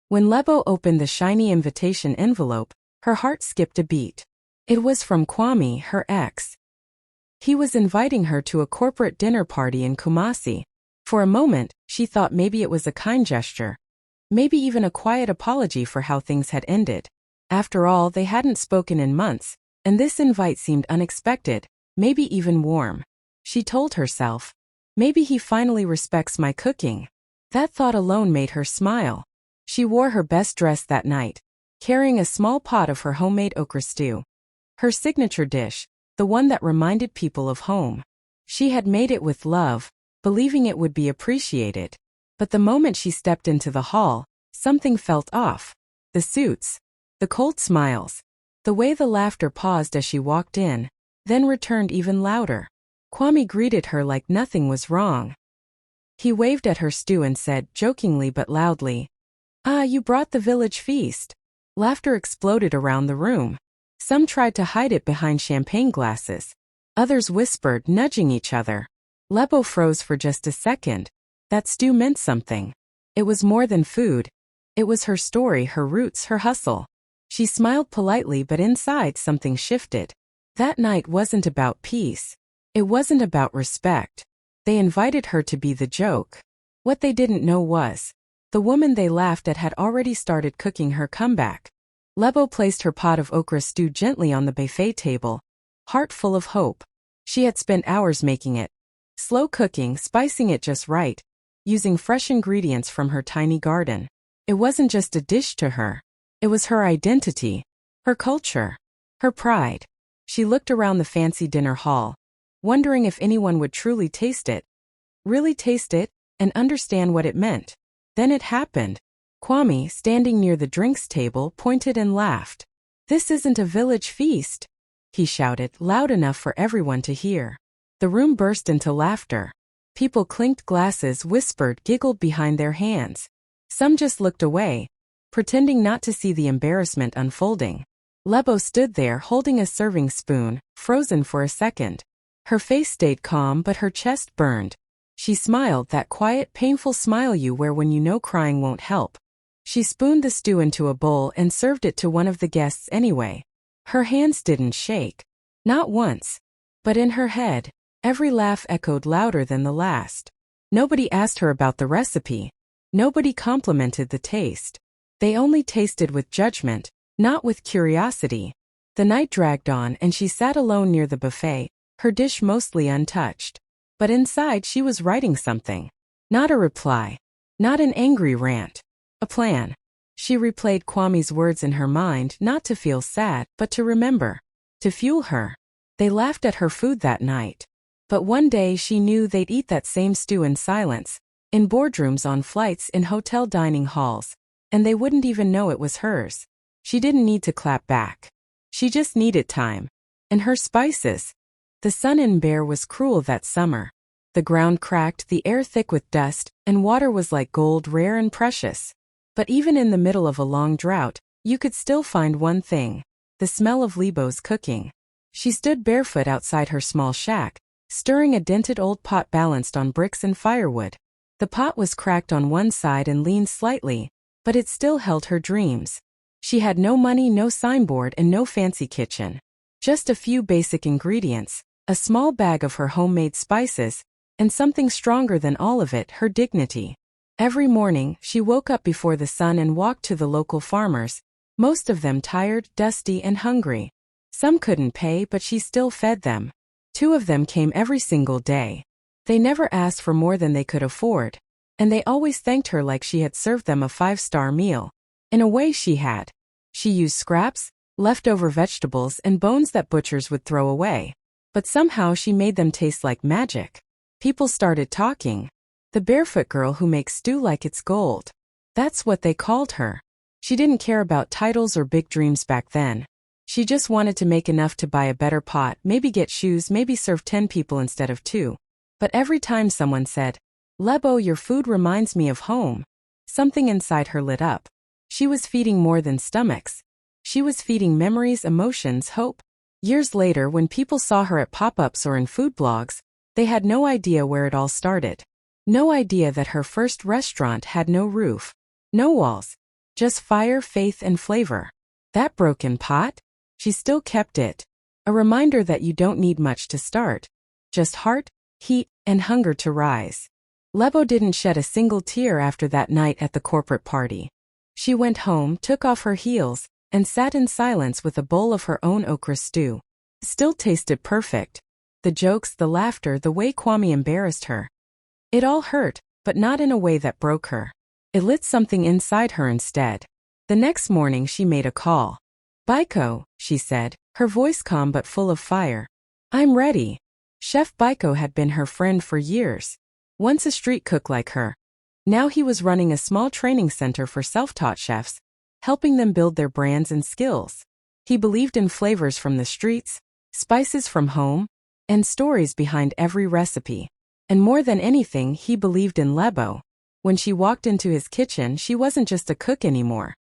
When Lebo opened the shiny invitation envelope, her heart skipped a beat. It was from Kwame, her ex. He was inviting her to a corporate dinner party in Kumasi. For a moment, she thought maybe it was a kind gesture. Maybe even a quiet apology for how things had ended. After all, they hadn't spoken in months, and this invite seemed unexpected, maybe even warm. She told herself, maybe he finally respects my cooking. That thought alone made her smile. She wore her best dress that night, carrying a small pot of her homemade okra stew. Her signature dish, the one that reminded people of home. She had made it with love, believing it would be appreciated. But the moment she stepped into the hall, something felt off. The suits, the cold smiles, the way the laughter paused as she walked in, then returned even louder. Kwame greeted her like nothing was wrong. He waved at her stew and said, jokingly but loudly, "Ah, you brought the village feast." Laughter exploded around the room. Some tried to hide it behind champagne glasses. Others whispered, nudging each other. Lebo froze for just a second. That stew meant something. It was more than food. It was her story, her roots, her hustle. She smiled politely, but inside something shifted. That night wasn't about peace. It wasn't about respect. They invited her to be the joke. What they didn't know was, the woman they laughed at had already started cooking her comeback. Lebo placed her pot of okra stew gently on the buffet table, heart full of hope. She had spent hours making it. Slow cooking, spicing it just right, using fresh ingredients from her tiny garden. It wasn't just a dish to her. It was her identity, her culture, her pride. She looked around the fancy dinner hall, wondering if anyone would truly taste it, really taste it, and understand what it meant. Then it happened. Kwame, standing near the drinks table, pointed and laughed. "This isn't a village feast," he shouted, loud enough for everyone to hear. The room burst into laughter. People clinked glasses, whispered, giggled behind their hands. Some just looked away, pretending not to see the embarrassment unfolding. Lebo stood there holding a serving spoon, frozen for a second. Her face stayed calm, but her chest burned. She smiled, that quiet, painful smile you wear when you know crying won't help. She spooned the stew into a bowl and served it to one of the guests anyway. Her hands didn't shake. Not once. But in her head, every laugh echoed louder than the last. Nobody asked her about the recipe. Nobody complimented the taste. They only tasted with judgment, not with curiosity. The night dragged on and she sat alone near the buffet, her dish mostly untouched. But inside she was writing something. Not a reply. Not an angry rant. A plan. She replayed Kwame's words in her mind, not to feel sad, but to remember. To fuel her. They laughed at her food that night. But one day she knew they'd eat that same stew in silence, in boardrooms, on flights, in hotel dining halls, and they wouldn't even know it was hers. She didn't need to clap back. She just needed time. And her spices. The sun in Mbare was cruel that summer. The ground cracked, the air thick with dust, and water was like gold, rare and precious. But even in the middle of a long drought, you could still find one thing: the smell of Lebo's cooking. She stood barefoot outside her small shack, stirring a dented old pot balanced on bricks and firewood. The pot was cracked on one side and leaned slightly, but it still held her dreams. She had no money, no signboard, and no fancy kitchen. Just a few basic ingredients, a small bag of her homemade spices, and something stronger than all of it, her dignity. Every morning, she woke up before the sun and walked to the local farmers, most of them tired, dusty, and hungry. Some couldn't pay, but she still fed them. 2 of them came every single day. They never asked for more than they could afford, and they always thanked her like she had served them a 5-star meal. In a way she had. She used scraps, leftover vegetables, and bones that butchers would throw away. But somehow she made them taste like magic. People started talking. The barefoot girl who makes stew like it's gold. That's what they called her. She didn't care about titles or big dreams back then. She just wanted to make enough to buy a better pot, maybe get shoes, maybe serve 10 people instead of 2. But every time someone said, "Lebo, your food reminds me of home," something inside her lit up. She was feeding more than stomachs. She was feeding memories, emotions, hope. Years later, when people saw her at pop-ups or in food blogs, they had no idea where it all started. No idea that her first restaurant had no roof, no walls, Just fire, faith, and flavor. That broken pot? She still kept it. A reminder that you don't need much to start. Just heart, heat, and hunger to rise. Lebo didn't shed a single tear after that night at the corporate party. She went home, took off her heels, and sat in silence with a bowl of her own okra stew. Still tasted perfect. The jokes, the laughter, the way Kwame embarrassed her. It all hurt, but not in a way that broke her. It lit something inside her instead. The next morning she made a call. Biko, she said, her voice calm but full of fire. I'm ready. Chef Biko had been her friend for years. Once a street cook like her. Now he was running a small training center for self-taught chefs, helping them build their brands and skills. He believed in flavors from the streets, spices from home, and stories behind every recipe. And more than anything, he believed in Lebo. When she walked into his kitchen, she wasn't just a cook anymore.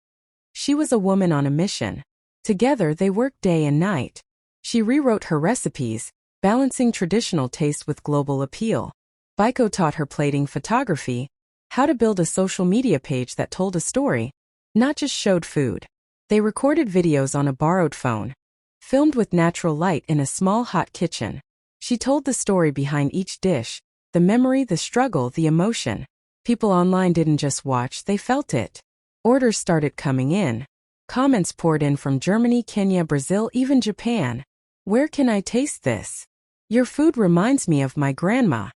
She was a woman on a mission. Together, they worked day and night. She rewrote her recipes, balancing traditional taste with global appeal. Biko taught her plating, photography, how to build a social media page that told a story, not just showed food. They recorded videos on a borrowed phone, filmed with natural light in a small hot kitchen. She told the story behind each dish, the memory, the struggle, the emotion. People online didn't just watch, they felt it. Orders started coming in. Comments poured in from Germany, Kenya, Brazil, even Japan. Where can I taste this? Your food reminds me of my grandma.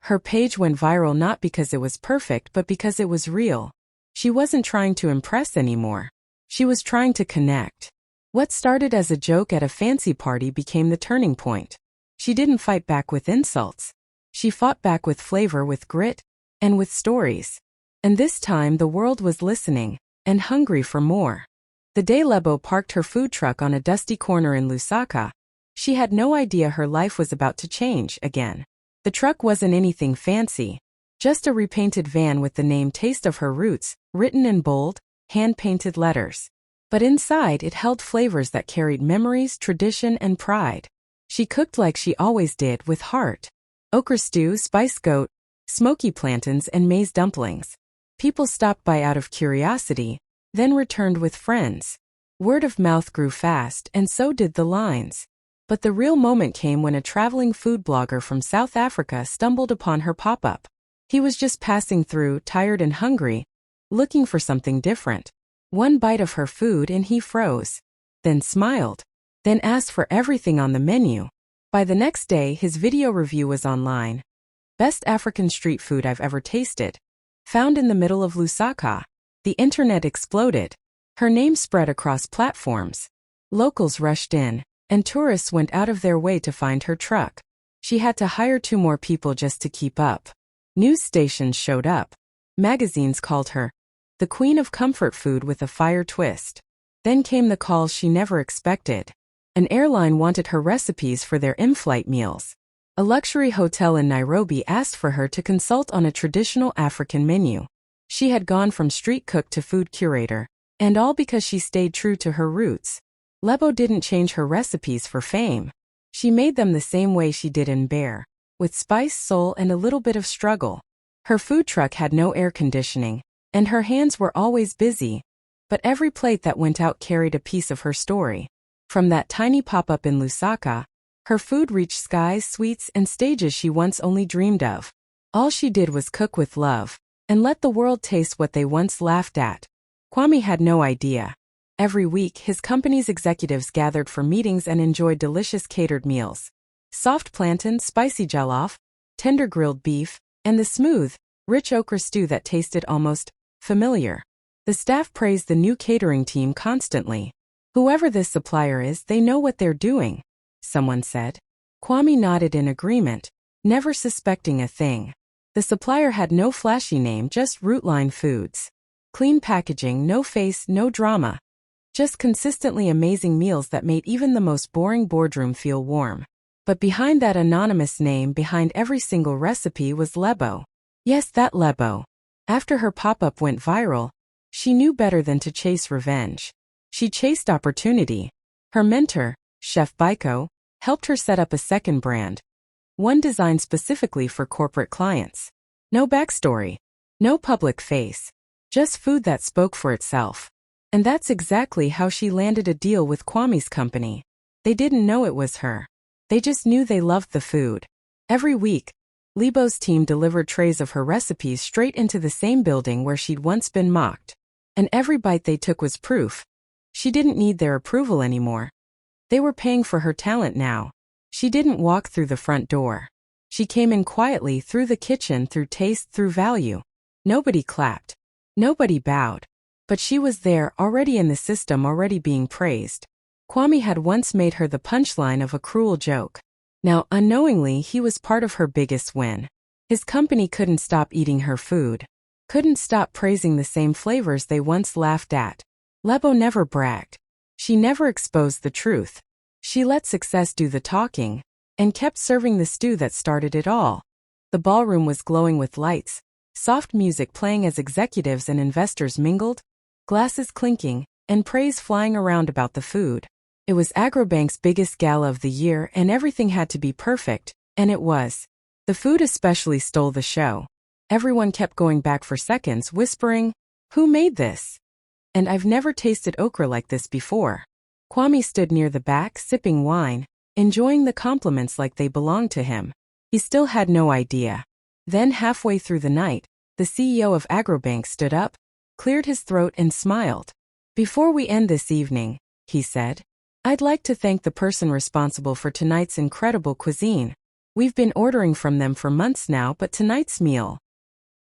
Her page went viral not because it was perfect but because it was real. She wasn't trying to impress anymore. She was trying to connect. What started as a joke at a fancy party became the turning point. She didn't fight back with insults. She fought back with flavor, with grit, and with stories. And this time the world was listening, and hungry for more. The day Lebo parked her food truck on a dusty corner in Lusaka, she had no idea her life was about to change again. The truck wasn't anything fancy, just a repainted van with the name Taste of Her Roots, written in bold, hand-painted letters. But inside it held flavors that carried memories, tradition, and pride. She cooked like she always did, with heart. Okra stew, spiced goat, smoky plantains, and maize dumplings. People stopped by out of curiosity, then returned with friends. Word of mouth grew fast, and so did the lines. But the real moment came when a traveling food blogger from South Africa stumbled upon her pop-up. He was just passing through, tired and hungry, looking for something different. One bite of her food and he froze. Then smiled. Then asked for everything on the menu. By the next day, his video review was online. Best African street food I've ever tasted. Found in the middle of Lusaka. The internet exploded. Her name spread across platforms. Locals rushed in, and tourists went out of their way to find her truck. She had to hire 2 more people just to keep up. News stations showed up. Magazines called her the queen of comfort food with a fire twist. Then came the calls she never expected. An airline wanted her recipes for their in-flight meals. A luxury hotel in Nairobi asked for her to consult on a traditional African menu. She had gone from street cook to food curator, and all because she stayed true to her roots. Lebo didn't change her recipes for fame. She made them the same way she did in Mbare, with spice, soul, and a little bit of struggle. Her food truck had no air conditioning, and her hands were always busy, but every plate that went out carried a piece of her story. From that tiny pop-up in Lusaka, her food reached skies, suites, and stages she once only dreamed of. All she did was cook with love, and let the world taste what they once laughed at. Kwame had no idea. Every week, his company's executives gathered for meetings and enjoyed delicious catered meals. Soft plantain, spicy jollof, tender grilled beef, and the smooth, rich okra stew that tasted almost familiar. The staff praised the new catering team constantly. Whoever this supplier is, they know what they're doing, someone said. Kwame nodded in agreement, never suspecting a thing. The supplier had no flashy name, just Rootline Foods. Clean packaging, no face, no drama. Just consistently amazing meals that made even the most boring boardroom feel warm. But behind that anonymous name, behind every single recipe, was Lebo. Yes, that Lebo. After her pop-up went viral, she knew better than to chase revenge. She chased opportunity. Her mentor, Chef Biko, helped her set up a second brand. One designed specifically for corporate clients. No backstory. No public face. Just food that spoke for itself. And that's exactly how she landed a deal with Kwami's company. They didn't know it was her. They just knew they loved the food. Every week, Lebo's team delivered trays of her recipes straight into the same building where she'd once been mocked. And every bite they took was proof. She didn't need their approval anymore. They were paying for her talent now. She didn't walk through the front door. She came in quietly through the kitchen, through taste, through value. Nobody clapped. Nobody bowed. But she was there, already in the system, already being praised. Kwami had once made her the punchline of a cruel joke. Now, unknowingly, he was part of her biggest win. His company couldn't stop eating her food. Couldn't stop praising the same flavors they once laughed at. Lebo never bragged. She never exposed the truth. She let success do the talking, and kept serving the stew that started it all. The ballroom was glowing with lights, soft music playing as executives and investors mingled, glasses clinking, and praise flying around about the food. It was Agrobank's biggest gala of the year, and everything had to be perfect, and it was. The food especially stole the show. Everyone kept going back for seconds, whispering, "Who made this? And I've never tasted okra like this before." Kwami stood near the back, sipping wine, enjoying the compliments like they belonged to him. He still had no idea. Then halfway through the night, the CEO of Agrobank stood up, cleared his throat and smiled. "Before we end this evening," he said, "I'd like to thank the person responsible for tonight's incredible cuisine. We've been ordering from them for months now, but tonight's meal,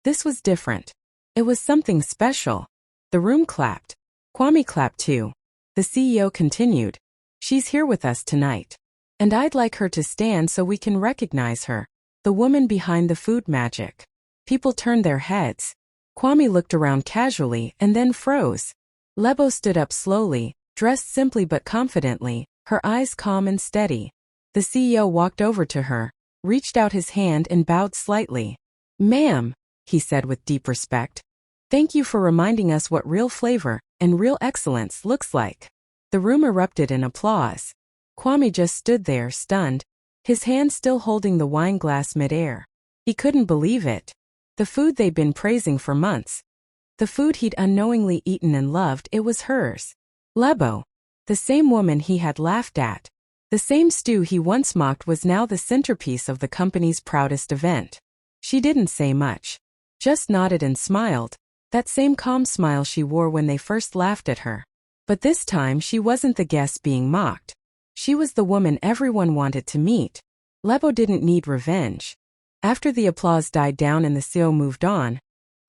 this was different. It was something special." The room clapped. Kwami clapped too. The CEO continued, "She's here with us tonight. And I'd like her to stand so we can recognize her, the woman behind the food magic." People turned their heads. Kwami looked around casually and then froze. Lebo stood up slowly, dressed simply but confidently, her eyes calm and steady. The CEO walked over to her, reached out his hand and bowed slightly. "Ma'am," he said with deep respect, "thank you for reminding us what real flavor and real excellence looks like." The room erupted in applause. Kwami just stood there, stunned, his hand still holding the wine glass midair. He couldn't believe it. The food they'd been praising for months. The food he'd unknowingly eaten and loved, it was hers. Lebo. The same woman he had laughed at. The same stew he once mocked was now the centerpiece of the company's proudest event. She didn't say much. Just nodded and smiled, that same calm smile she wore when they first laughed at her. But this time she wasn't the guest being mocked. She was the woman everyone wanted to meet. Lebo didn't need revenge. After the applause died down and the CEO moved on,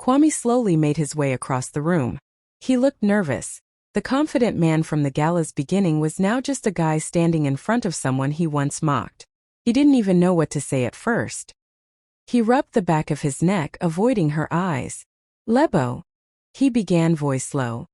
Kwami slowly made his way across the room. He looked nervous. The confident man from the gala's beginning was now just a guy standing in front of someone he once mocked. He didn't even know what to say at first. He rubbed the back of his neck, avoiding her eyes. "Lebo," he began, voice low.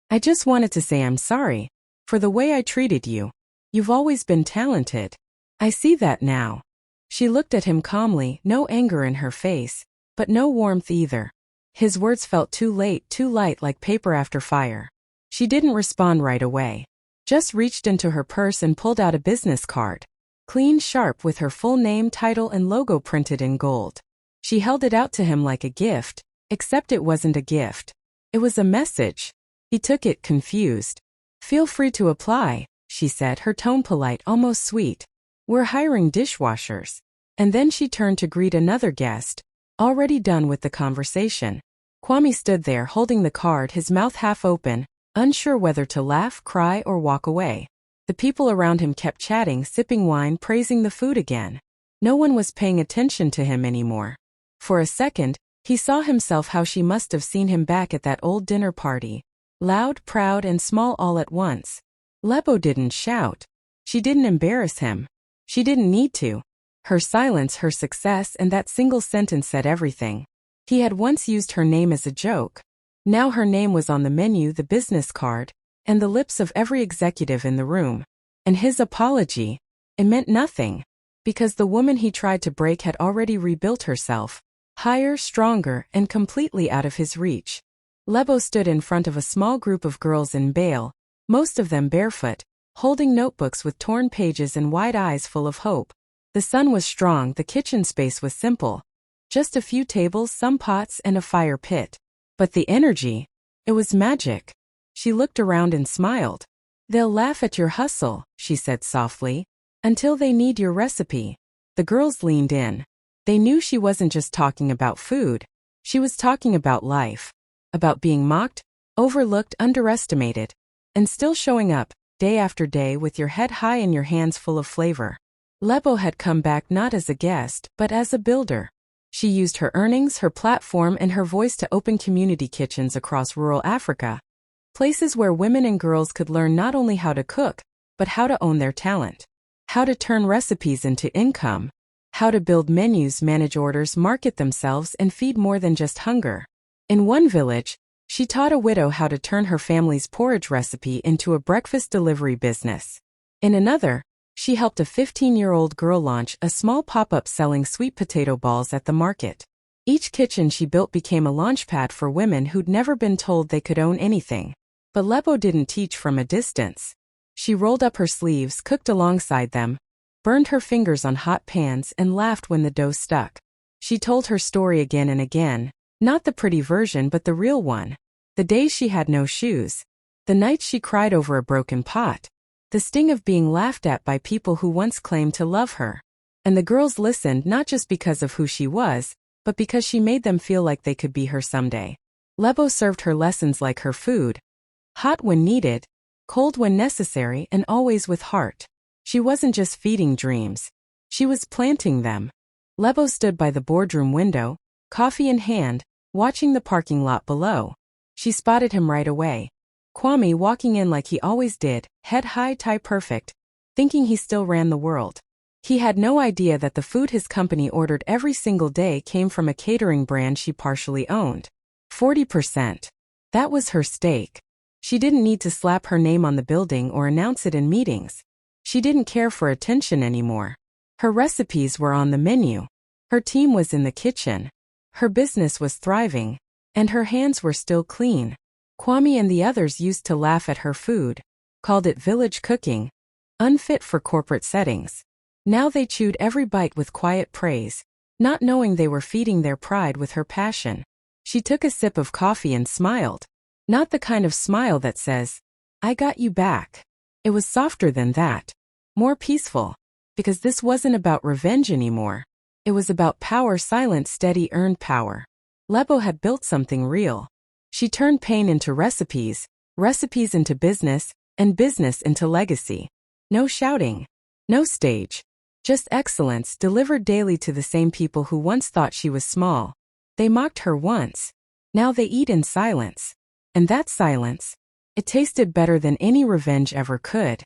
I just wanted to say I'm sorry for the way I treated you. You've always been talented. I see that now." She looked at him calmly, no anger in her face, but no warmth either. His words felt too late, too light, like paper after fire. She didn't respond right away. Just reached into her purse and pulled out a business card. Clean, sharp, with her full name, title, and logo printed in gold. She held it out to him like a gift, except it wasn't a gift. It was a message. He took it, confused. "Feel free to apply," she said, her tone polite, almost sweet. "We're hiring dishwashers." And then she turned to greet another guest, already done with the conversation. Kwami stood there holding the card, his mouth half open, unsure whether to laugh, cry, or walk away. The people around him kept chatting, sipping wine, praising the food again. No one was paying attention to him anymore. For a second, he saw himself how she must have seen him back at that old dinner party. Loud, proud, and small all at once. Lebo didn't shout. She didn't embarrass him. She didn't need to. Her silence, her success, and that single sentence said everything. He had once used her name as a joke. Now her name was on the menu, the business card, and the lips of every executive in the room. And his apology, it meant nothing. Because the woman he tried to break had already rebuilt herself, higher, stronger, and completely out of his reach. Lebo stood in front of a small group of girls in Mbare, most of them barefoot, holding notebooks with torn pages and wide eyes full of hope. The sun was strong, the kitchen space was simple. Just a few tables, some pots, and a fire pit. But the energy, it was magic. She looked around and smiled. They'll laugh at your hustle, she said softly, until they need your recipe. The girls leaned in. They knew she wasn't just talking about food. She was talking about life. About being mocked, overlooked, underestimated, and still showing up, day after day with your head high and your hands full of flavor. Lebo had come back not as a guest, but as a builder. She used her earnings, her platform, and her voice to open community kitchens across rural Africa. Places where women and girls could learn not only how to cook, but how to own their talent. How to turn recipes into income. How to build menus, manage orders, market themselves, and feed more than just hunger. In one village, she taught a widow how to turn her family's porridge recipe into a breakfast delivery business. In another, she helped a 15-year-old girl launch a small pop-up selling sweet potato balls at the market. Each kitchen she built became a launchpad for women who'd never been told they could own anything. But Lebo didn't teach from a distance. She rolled up her sleeves, cooked alongside them, burned her fingers on hot pans, and laughed when the dough stuck. She told her story again and again, not the pretty version but the real one. The days she had no shoes. The nights she cried over a broken pot. The sting of being laughed at by people who once claimed to love her. And the girls listened not just because of who she was, but because she made them feel like they could be her someday. Lebo served her lessons like her food. Hot when needed, cold when necessary, and always with heart. She wasn't just feeding dreams. She was planting them. Lebo stood by the boardroom window, coffee in hand, watching the parking lot below. She spotted him right away. Kwame walking in like he always did, head high, tie perfect, thinking he still ran the world. He had no idea that the food his company ordered every single day came from a catering brand she partially owned. 40%. That was her stake. She didn't need to slap her name on the building or announce it in meetings. She didn't care for attention anymore. Her recipes were on the menu. Her team was in the kitchen. Her business was thriving. And her hands were still clean. Kwame and the others used to laugh at her food, called it village cooking, unfit for corporate settings. Now they chewed every bite with quiet praise, not knowing they were feeding their pride with her passion. She took a sip of coffee and smiled. Not the kind of smile that says, "I got you back." It was softer than that. More peaceful. Because this wasn't about revenge anymore. It was about power, silent, steady, earned power. Lebo had built something real. She turned pain into recipes, recipes into business, and business into legacy. No shouting. No stage. Just excellence delivered daily to the same people who once thought she was small. They mocked her once. Now they eat in silence. And that silence, it tasted better than any revenge ever could.